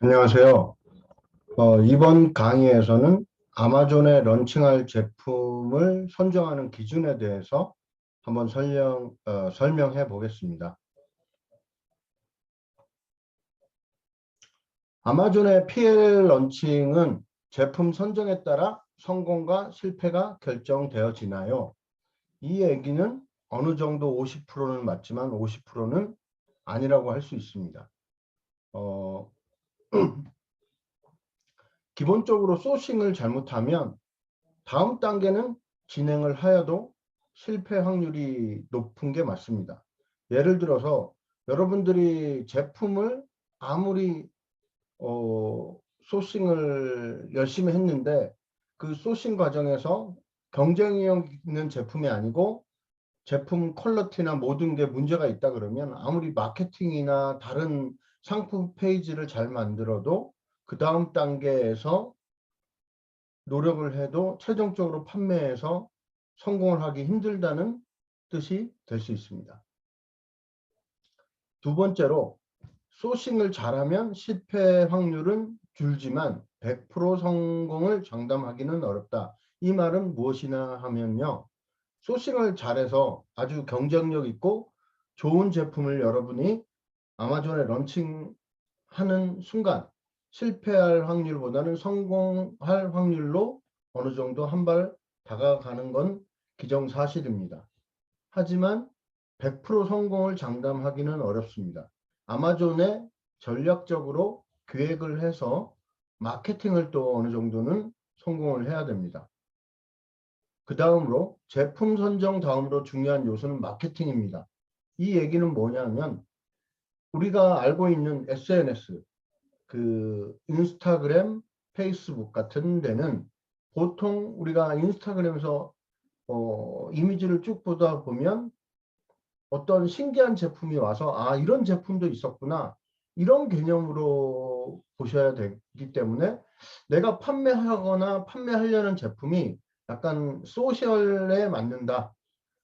안녕하세요. 이번 강의에서는 아마존에 런칭할 제품을 선정하는 기준에 대해서 한번 설명해 보겠습니다. 아마존의 PL 런칭은 제품 선정에 따라 성공과 실패가 결정되어지나요? 이 얘기는 어느 정도 50%는 맞지만 50%는 아니라고 할 수 있습니다. 어, 기본적으로 소싱을 잘못하면 다음 단계는 진행을 하여도 실패 확률이 높은 게 맞습니다. 예를 들어서 여러분들이 제품을 아무리 소싱을 열심히 했는데 그 소싱 과정에서 경쟁력 있는 제품이 아니고 제품 퀄리티나 모든 게 문제가 있다 그러면 아무리 마케팅이나 다른 상품 페이지를 잘 만들어도 그 다음 단계에서 노력을 해도 최종적으로 판매에서 성공을 하기 힘들다는 뜻이 될 수 있습니다. 두 번째로, 소싱을 잘하면 실패 확률은 줄지만 100% 성공을 장담하기는 어렵다. 이 말은 무엇이냐 하면요. 소싱을 잘해서 아주 경쟁력 있고 좋은 제품을 여러분이 아마존에 런칭하는 순간 실패할 확률보다는 성공할 확률로 어느 정도 한 발 다가가는 건 기정사실입니다. 하지만 100% 성공을 장담하기는 어렵습니다. 아마존에 전략적으로 기획을 해서 마케팅을 또 어느 정도는 성공을 해야 됩니다. 그 다음으로 제품 선정 다음으로 중요한 요소는 마케팅입니다. 이 얘기는 뭐냐면 우리가 알고 있는 SNS, 그 인스타그램, 페이스북 같은 데는 보통 우리가 인스타그램에서 이미지를 쭉 보다 보면 어떤 신기한 제품이 와서 아 이런 제품도 있었구나 이런 개념으로 보셔야 되기 때문에 내가 판매하거나 판매하려는 제품이 약간 소셜에 맞는다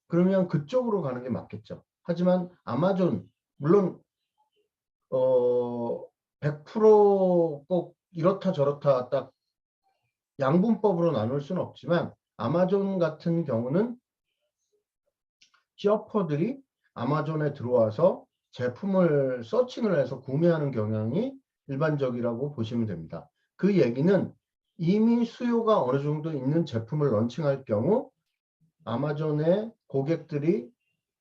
그러면 그쪽으로 가는 게 맞겠죠. 하지만 아마존 물론 100%꼭 이렇다 저렇다 딱 양분법으로 나눌 수는 없지만 아마존 같은 경우는 셔퍼들이 아마존에 들어와서 제품을 서칭을 해서 구매하는 경향이 일반적이라고 보시면 됩니다. 그 얘기는 이미 수요가 어느 정도 있는 제품을 런칭할 경우 아마존에 고객들이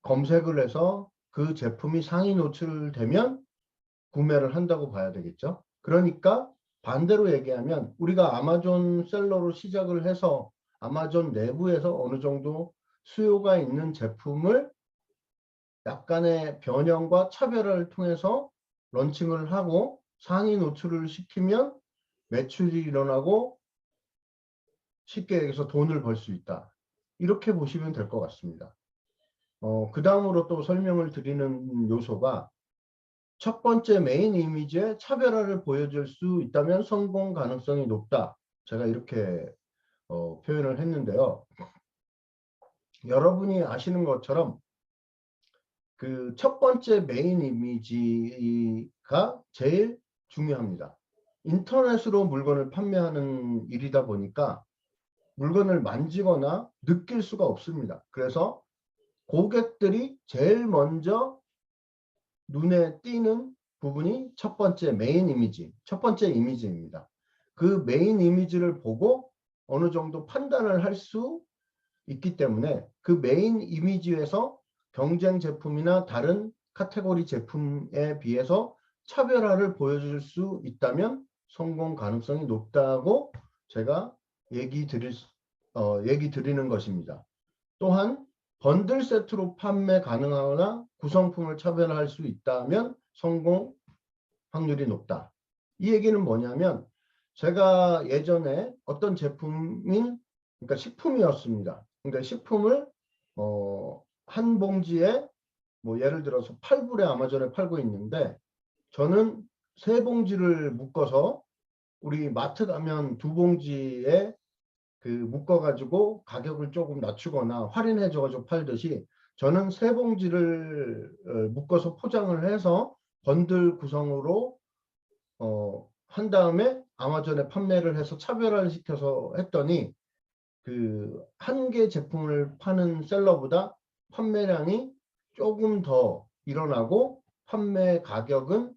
검색을 해서 그 제품이 상위 노출되면 구매를 한다고 봐야 되겠죠. 그러니까 반대로 얘기하면 우리가 아마존 셀러로 시작을 해서 아마존 내부에서 어느 정도 수요가 있는 제품을 약간의 변형과 차별화를 통해서 런칭을 하고 상위 노출을 시키면 매출이 일어나고 쉽게 얘기해서 돈을 벌 수 있다. 이렇게 보시면 될 것 같습니다. 그 다음으로 또 설명을 드리는 요소가 첫 번째 메인 이미지에 차별화를 보여줄 수 있다면 성공 가능성이 높다. 제가 이렇게 표현을 했는데요. 여러분이 아시는 것처럼 그 첫 번째 메인 이미지가 제일 중요합니다. 인터넷으로 물건을 판매하는 일이다 보니까 물건을 만지거나 느낄 수가 없습니다. 그래서 고객들이 제일 먼저 눈에 띄는 부분이 첫 번째 메인 이미지, 첫 번째 이미지입니다. 그 메인 이미지를 보고 어느 정도 판단을 할 수 있기 때문에 그 메인 이미지에서 경쟁 제품이나 다른 카테고리 제품에 비해서 차별화를 보여줄 수 있다면 성공 가능성이 높다고 제가 얘기 드리는 것입니다. 또한 번들 세트로 판매 가능하거나 구성품을 차별화할 수 있다면 성공 확률이 높다. 이 얘기는 뭐냐면 제가 예전에 어떤 제품이 그러니까 식품이었습니다. 그러니까 식품을 한 봉지에 뭐 예를 들어서 8불에 아마존에 팔고 있는데 저는 세 봉지를 묶어서 우리 마트 가면 두 봉지에 그 묶어가지고 가격을 조금 낮추거나 할인해줘가지고 팔듯이 저는 세 봉지를 묶어서 포장을 해서 번들 구성으로 한 다음에 아마존에 판매를 해서 차별화를 시켜서 했더니 그 한 개 제품을 파는 셀러보다 판매량이 조금 더 일어나고 판매 가격은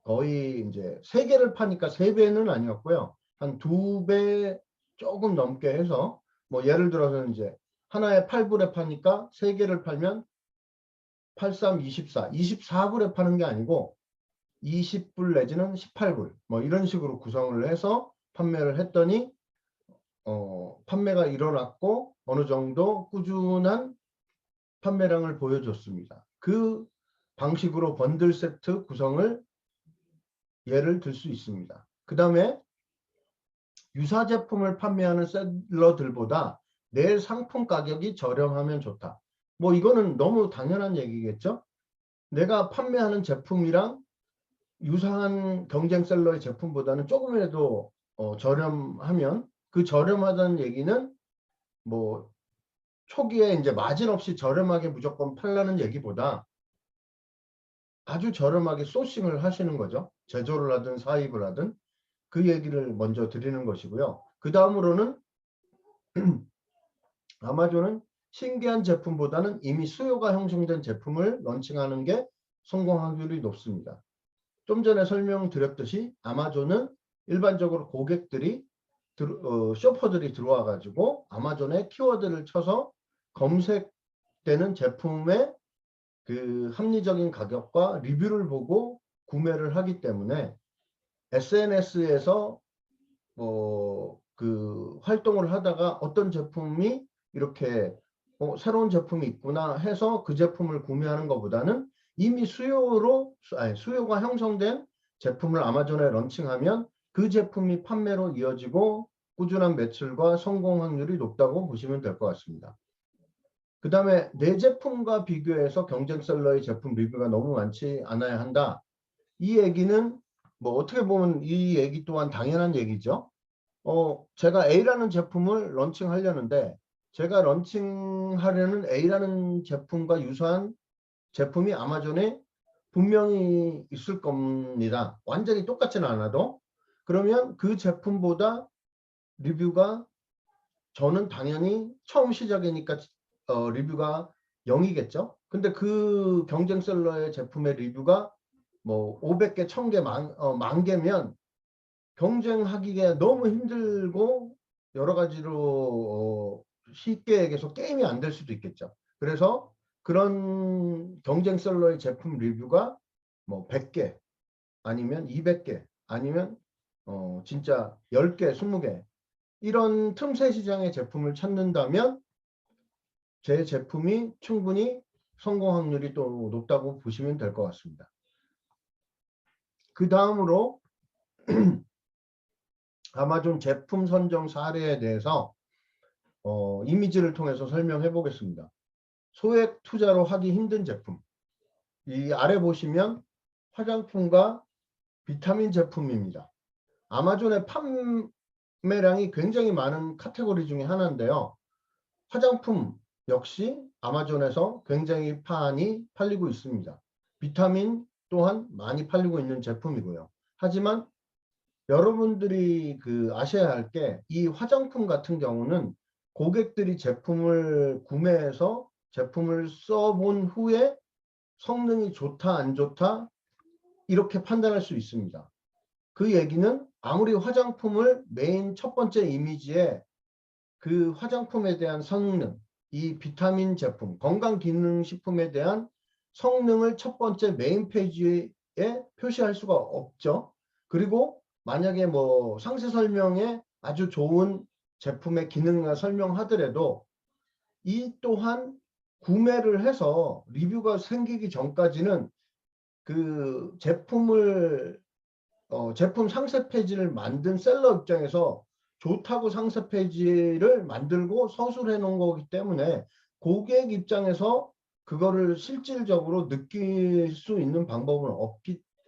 거의 이제 세 개를 파니까 세 배는 아니었고요. 한 두 배 조금 넘게 해서 뭐 예를 들어서 이제 하나에 8불에 파니까 세 개를 팔면 83, 24, 24불에 파는 게 아니고 20불 내지는 18불 뭐 이런 식으로 구성을 해서 판매를 했더니 판매가 일어났고 어느 정도 꾸준한 판매량을 보여줬습니다. 그 방식으로 번들 세트 구성을 예를 들 수 있습니다. 그 다음에 유사 제품을 판매하는 셀러들보다 내 상품 가격이 저렴하면 좋다. 뭐 이거는 너무 당연한 얘기겠죠? 내가 판매하는 제품이랑 유사한 경쟁 셀러의 제품보다는 조금이라도 저렴하면 그 저렴하다는 얘기는 뭐 초기에 이제 마진 없이 저렴하게 무조건 팔라는 얘기보다 아주 저렴하게 소싱을 하시는 거죠. 제조를 하든 사입을 하든 그 얘기를 먼저 드리는 것이고요. 그 다음으로는 아마존은 신기한 제품보다는 이미 수요가 형성된 제품을 런칭하는 게 성공 확률이 높습니다. 좀 전에 설명드렸듯이 아마존은 일반적으로 고객들이 쇼퍼들이 들어와 가지고 아마존에 키워드를 쳐서 검색되는 제품의 그 합리적인 가격과 리뷰를 보고 구매를 하기 때문에 SNS에서 그 활동을 하다가 어떤 제품이 이렇게 새로운 제품이 있구나 해서 그 제품을 구매하는 것보다는 이미 수요가 형성된 제품을 아마존에 런칭하면 그 제품이 판매로 이어지고 꾸준한 매출과 성공 확률이 높다고 보시면 될 것 같습니다. 그 다음에 내 제품과 비교해서 경쟁셀러의 제품 리뷰가 너무 많지 않아야 한다. 이 얘기는 뭐 어떻게 보면 이 얘기 또한 당연한 얘기죠. 제가 A라는 제품을 런칭하려는데 제가 런칭하려는 A라는 제품과 유사한 제품이 아마존에 분명히 있을 겁니다. 완전히 똑같지는 않아도. 그러면 그 제품보다 리뷰가 저는 당연히 처음 시작이니까 리뷰가 0이겠죠. 근데 그 경쟁셀러의 제품의 리뷰가 뭐 500개, 1000개, 만 개면 경쟁하기가 너무 힘들고 여러 가지로 쉽게 얘기해서 게임이 안 될 수도 있겠죠. 그래서 그런 경쟁셀러의 제품 리뷰가 뭐 100개 아니면 200개 아니면 진짜 10개, 20개 이런 틈새 시장의 제품을 찾는다면 제 제품이 충분히 성공 확률이 또 높다고 보시면 될 것 같습니다. 그 다음으로 아마존 제품 선정 사례에 대해서 이미지를 통해서 설명해 보겠습니다. 소액 투자로 하기 힘든 제품. 이 아래 보시면 화장품과 비타민 제품입니다. 아마존의 판매량이 굉장히 많은 카테고리 중에 하나인데요. 화장품 역시 아마존에서 굉장히 많이 팔리고 있습니다. 비타민 또한 많이 팔리고 있는 제품이고요. 하지만 여러분들이 아셔야 할 게 이 화장품 같은 경우는 고객들이 제품을 구매해서 제품을 써본 후에 성능이 좋다 안 좋다 이렇게 판단할 수 있습니다. 그 얘기는 아무리 화장품을 메인 첫 번째 이미지에 그 화장품에 대한 성능, 이 비타민 제품, 건강기능식품에 대한 성능을 첫 번째 메인 페이지에 표시할 수가 없죠. 그리고 만약에 뭐 상세 설명에 아주 좋은 제품의 기능을 설명하더라도 이 또한 구매를 해서 리뷰가 생기기 전까지는 그 제품 상세 페이지를 만든 셀러 입장에서 좋다고 상세 페이지를 만들고 서술해 놓은 거기 때문에 고객 입장에서 그거를 실질적으로 느낄 수 있는 방법은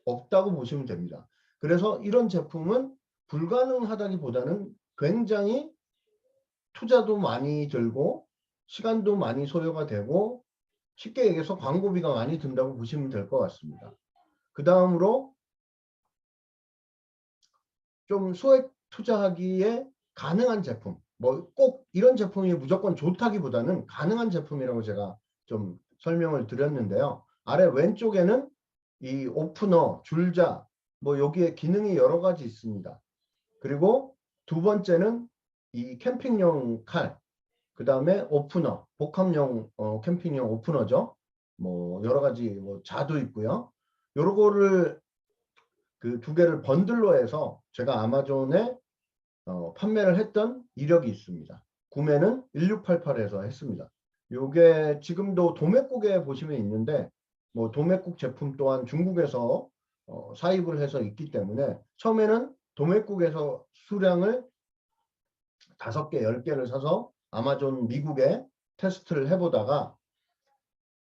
없다고 보시면 됩니다. 그래서 이런 제품은 불가능하다기보다는 굉장히 투자도 많이 들고 시간도 많이 소요가 되고 쉽게 얘기해서 광고비가 많이 든다고 보시면 될 것 같습니다. 그 다음으로 좀 소액 투자하기에 가능한 제품, 뭐 꼭 이런 제품이 무조건 좋다기보다는 가능한 제품이라고 제가 좀 설명을 드렸는데요. 아래 왼쪽에는 이 오프너, 줄자, 뭐 여기에 기능이 여러 가지 있습니다. 그리고 두 번째는 이 캠핑용 칼, 그 다음에 오프너, 복합용 캠핑용 오프너죠. 뭐 여러 가지 뭐 자도 있고요. 요거를 그 두 개를 번들로 해서 제가 아마존에 판매를 했던 이력이 있습니다. 구매는 1688에서 했습니다. 요게 지금도 도매국에 보시면 있는데 뭐 도매국 제품 또한 중국에서 사입을 해서 있기 때문에 처음에는 도매국에서 수량을 5개, 10개를 사서 아마존 미국에 테스트를 해보다가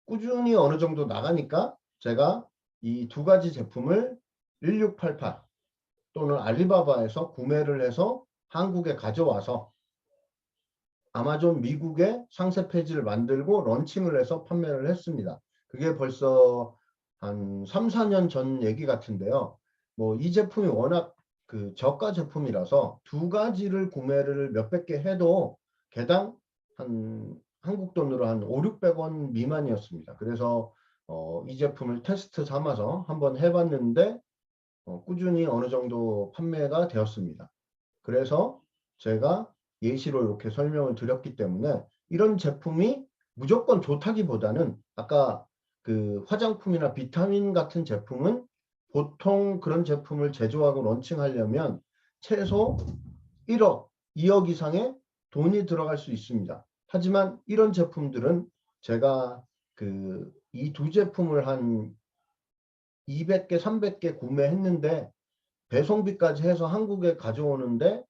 꾸준히 어느 정도 나가니까 제가 이 두 가지 제품을 1688 또는 알리바바에서 구매를 해서 한국에 가져와서 아마존 미국에 상세 페이지를 만들고 런칭을 해서 판매를 했습니다. 그게 벌써 한 3, 4년 전 얘기 같은데요. 뭐 이 제품이 워낙 그 저가 제품이라서 두 가지를 구매를 몇백 개 해도 개당 한 한국 돈으로 한 5, 600원 미만이었습니다. 그래서 이 제품을 테스트 삼아서 한번 해봤는데 꾸준히 어느 정도 판매가 되었습니다. 그래서 제가 예시로 이렇게 설명을 드렸기 때문에 이런 제품이 무조건 좋다기보다는 아까 그 화장품이나 비타민 같은 제품은 보통 그런 제품을 제조하고 런칭하려면 최소 1억, 2억 이상의 돈이 들어갈 수 있습니다. 하지만 이런 제품들은 제가 그 이 두 제품을 한 200개, 300개 구매했는데 배송비까지 해서 한국에 가져오는데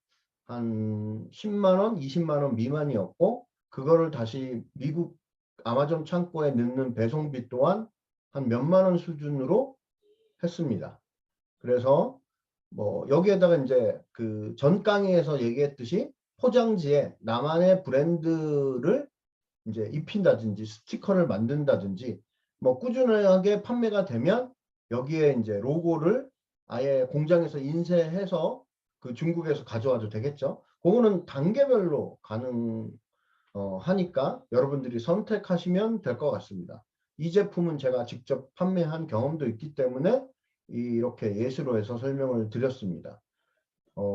한 10만 원, 20만 원 미만이었고 그거를 다시 미국 아마존 창고에 넣는 배송비 또한 한 몇만 원 수준으로 했습니다. 그래서 뭐 여기에다가 이제 그 전 강의에서 얘기했듯이 포장지에 나만의 브랜드를 이제 입힌다든지 스티커를 만든다든지 뭐 꾸준하게 판매가 되면 여기에 이제 로고를 아예 공장에서 인쇄해서 그 중국에서 가져와도 되겠죠. 그거는 단계별로 하니까 여러분들이 선택하시면 될 것 같습니다. 이 제품은 제가 직접 판매한 경험도 있기 때문에 이렇게 예시로 해서 설명을 드렸습니다.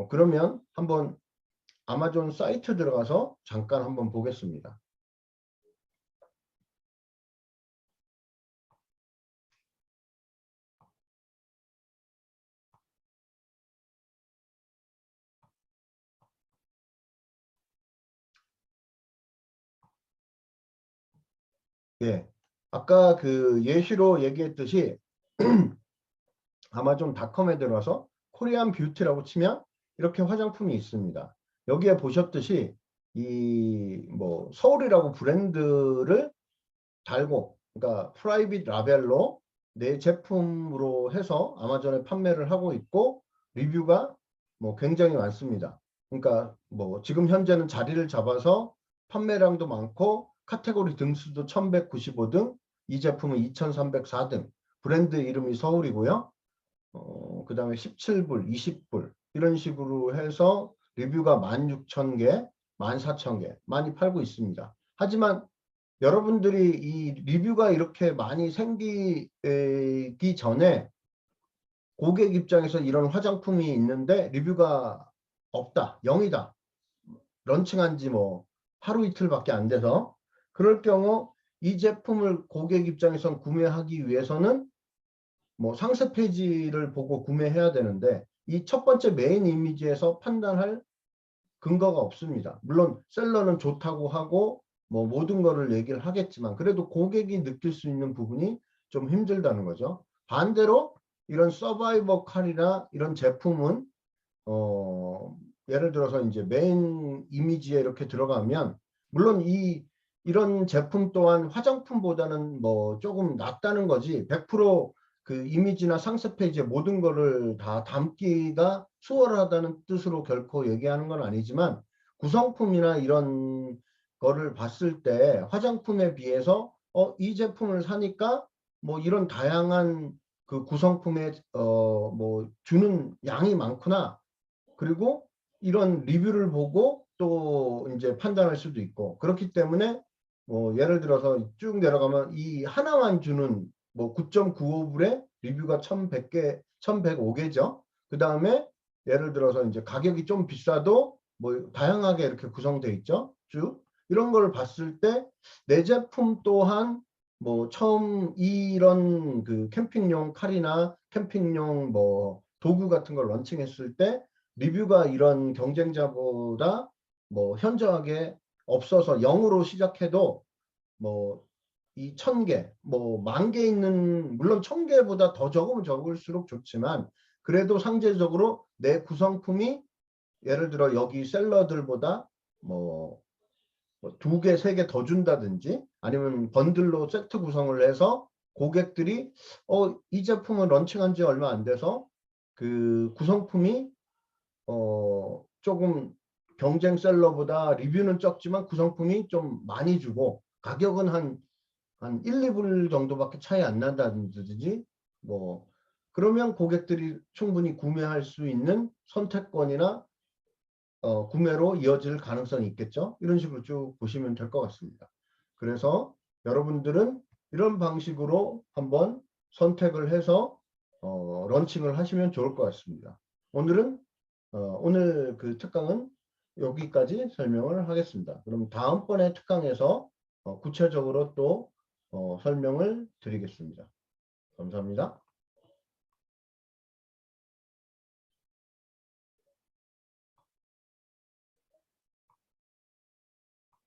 그러면 한번 아마존 사이트 들어가서 잠깐 한번 보겠습니다. 예. 아까 그 예시로 얘기했듯이 아마존닷컴에 들어서 코리안 뷰티라고 치면 이렇게 화장품이 있습니다. 여기에 보셨듯이 이 뭐 서울이라고 브랜드를 달고 그러니까 프라이빗 라벨로 내 제품으로 해서 아마존에 판매를 하고 있고 리뷰가 뭐 굉장히 많습니다. 그러니까 뭐 지금 현재는 자리를 잡아서 판매량도 많고 카테고리 등수도 1195등, 이 제품은 2304등, 브랜드 이름이 서울이고요. 그 다음에 17불, 20불 이런 식으로 해서 리뷰가 16,000개, 14,000개 많이 팔고 있습니다. 하지만 여러분들이 이 리뷰가 이렇게 많이 생기기 전에 고객 입장에서 이런 화장품이 있는데 리뷰가 없다, 0이다. 런칭한 지 뭐 하루 이틀밖에 안 돼서 그럴 경우 이 제품을 고객 입장에선 구매하기 위해서는 뭐 상세 페이지를 보고 구매해야 되는데 이 첫 번째 메인 이미지에서 판단할 근거가 없습니다. 물론 셀러는 좋다고 하고 뭐 모든 거를 얘기를 하겠지만 그래도 고객이 느낄 수 있는 부분이 좀 힘들다는 거죠. 반대로 이런 서바이버 칼이나 이런 제품은 예를 들어서 이제 메인 이미지에 이렇게 들어가면 물론 이런 제품 또한 화장품보다는 뭐 조금 낫다는 거지 100%그 이미지나 상세 페이지에 모든 거를 다 담기가 수월하다는 뜻으로 결코 얘기하는 건 아니지만 구성품이나 이런 거를 봤을 때 화장품에 비해서 이 제품을 사니까 뭐 이런 다양한 그 구성품에 뭐 주는 양이 많구나. 그리고 이런 리뷰를 보고 또 이제 판단할 수도 있고, 그렇기 때문에 뭐 예를 들어서 쭉 내려가면 이 하나만 주는 뭐 9.95불에 리뷰가 1100개, 1105개죠. 그 다음에 예를 들어서 이제 가격이 좀 비싸도 뭐 다양하게 이렇게 구성되어 있죠. 쭉 이런 걸 봤을 때 내 제품 또한 뭐 처음 이런 그 캠핑용 칼이나 캠핑용 뭐 도구 같은 걸 런칭했을 때 리뷰가 이런 경쟁자보다 뭐 현저하게 없어서 0으로 시작해도 뭐 이 1000개, 뭐 10,000개 있는, 물론 1000개보다 더 적으면 적을수록 좋지만 그래도 상대적으로 내 구성품이 예를 들어 여기 셀러들보다 뭐 2개, 3개 더 준다든지 아니면 번들로 세트 구성을 해서 고객들이 이 제품을 런칭한 지 얼마 안 돼서 그 구성품이 조금 경쟁 셀러보다 리뷰는 적지만 구성품이 좀 많이 주고 가격은 한 1, 2불 정도밖에 차이 안 난다든지 뭐 그러면 고객들이 충분히 구매할 수 있는 선택권이나 구매로 이어질 가능성이 있겠죠. 이런 식으로 쭉 보시면 될 것 같습니다. 그래서 여러분들은 이런 방식으로 한번 선택을 해서 런칭을 하시면 좋을 것 같습니다. 오늘 그 특강은 여기까지 설명을 하겠습니다. 그럼 다음번에 특강에서 구체적으로 또 설명을 드리겠습니다. 감사합니다.